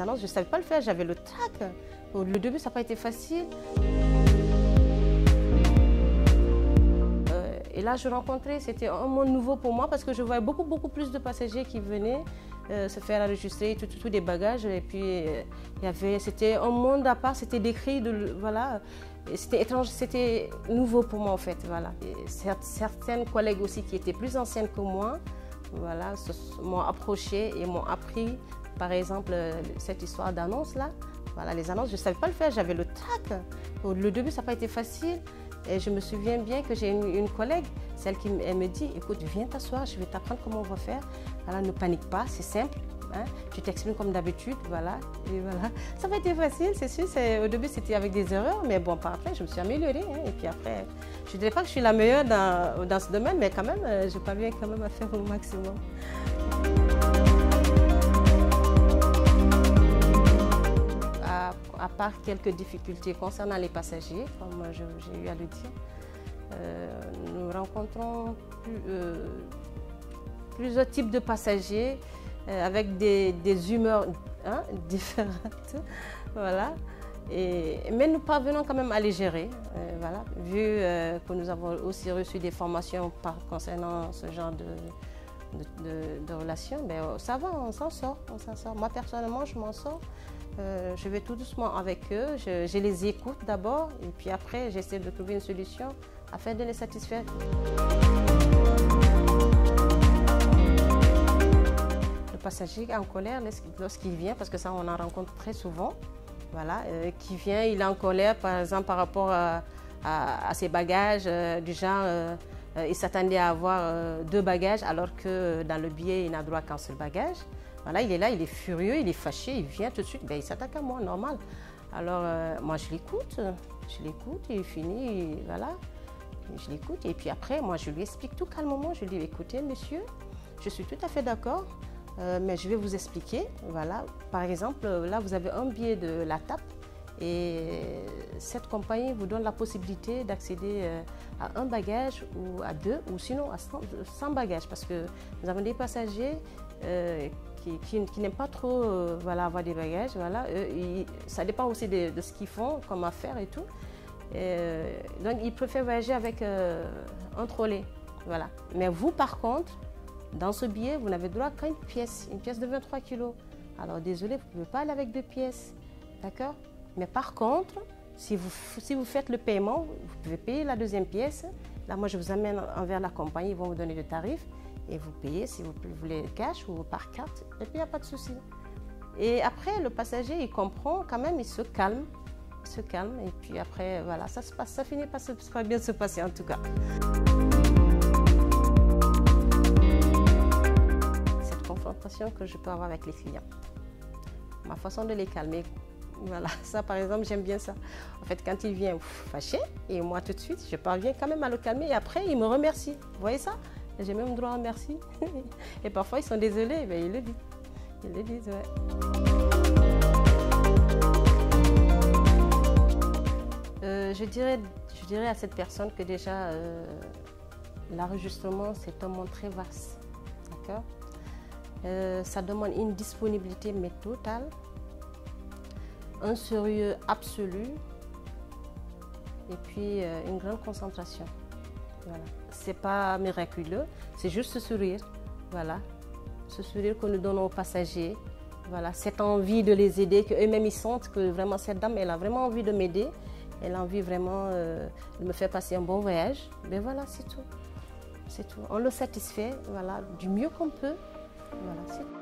les annonces, je ne savais pas le faire, j'avais le trac. Le début, ça n'a pas été facile. Et là, je rencontrais, c'était un monde nouveau pour moi parce que je voyais beaucoup plus de passagers qui venaient se faire enregistrer, tout des bagages. Et puis, c'était un monde à part, c'était décrit, voilà. C'était étrange, c'était nouveau pour moi en fait, voilà. Et certaines collègues aussi qui étaient plus anciennes que moi, voilà, m'ont approché et m'ont appris, par exemple, cette histoire d'annonce là. Voilà, les annonces, je ne savais pas le faire, j'avais le trac. Le début, ça n'a pas été facile. Et je me souviens bien que j'ai une collègue, celle qui elle me dit, écoute, viens t'asseoir, je vais t'apprendre comment on va faire. Voilà, ne panique pas, c'est simple. Hein, tu t'exprimes comme d'habitude, voilà. Et voilà. Ça n'a pas été facile, c'est sûr. Au début, c'était avec des erreurs, mais bon, par après, je me suis améliorée. Hein, et puis après, je ne dirais pas que je suis la meilleure dans ce domaine, mais quand même, je parviens quand même à faire au maximum. À part quelques difficultés concernant les passagers, comme j'ai eu à le dire, nous rencontrons plusieurs types de passagers avec des humeurs différentes. Voilà. Mais nous parvenons quand même à les gérer. Voilà. Vu que nous avons aussi reçu des formations concernant ce genre de relations, ben, ça va, on s'en sort. Moi, personnellement, je m'en sors. Je vais tout doucement avec eux, je les écoute d'abord et puis après j'essaie de trouver une solution afin de les satisfaire. Le passager en colère lorsqu'il vient, parce que ça on en rencontre très souvent, voilà, qui vient, il est en colère par exemple par rapport à ses bagages, du genre il s'attendait à avoir 2 bagages alors que dans le billet il n'a droit qu'un seul bagage. Voilà, il est là, il est furieux, il est fâché, il vient tout de suite, ben, il s'attaque à moi, normal. Alors, moi, je l'écoute, et il finit, voilà, je l'écoute. Et puis après, moi, je lui explique tout calmement, je lui dis, écoutez, monsieur, je suis tout à fait d'accord, mais je vais vous expliquer, voilà. Par exemple, là, vous avez un billet de la TAP et cette compagnie vous donne la possibilité d'accéder à un bagage ou à 2, ou sinon à 100 bagages, parce que nous avons des passagers qui n'aiment pas trop voilà, avoir des bagages. Voilà. Ça dépend aussi de ce qu'ils font comme affaires et tout. Donc ils préfèrent voyager avec un trolley. Voilà. Mais vous par contre, dans ce billet, vous n'avez droit qu'à une pièce de 23 kg. Alors désolé, vous ne pouvez pas aller avec 2 pièces. D'accord? Mais par contre, si vous faites le paiement, vous pouvez payer la 2e pièce. Là, moi, je vous amène envers la compagnie, ils vont vous donner le tarif. Et vous payez si vous voulez cash ou par carte, et puis il n'y a pas de souci. Et après, le passager, il comprend quand même, il se calme, et puis après, voilà, ça finit par bien se passer en tout cas. Cette confrontation que je peux avoir avec les clients, ma façon de les calmer, voilà, ça par exemple, j'aime bien ça. En fait, quand il vient fâché, et moi tout de suite, je parviens quand même à le calmer, et après, il me remercie. Vous voyez ça? J'ai même droit à un merci. Et parfois, ils sont désolés, mais ils le disent. Ils le disent, ouais. Je dirais à cette personne que déjà, l'enregistrement, c'est un monde très vaste. D'accord? Ça demande une disponibilité, mais totale, un sérieux absolu, et puis une grande concentration. Voilà. C'est pas miraculeux, c'est juste ce sourire, voilà, ce sourire que nous donnons aux passagers, voilà, cette envie de les aider, qu'eux-mêmes ils sentent que vraiment cette dame, elle a vraiment envie de m'aider, elle a envie vraiment de me faire passer un bon voyage. Mais voilà, c'est tout, on le satisfait, voilà, du mieux qu'on peut, voilà, c'est tout.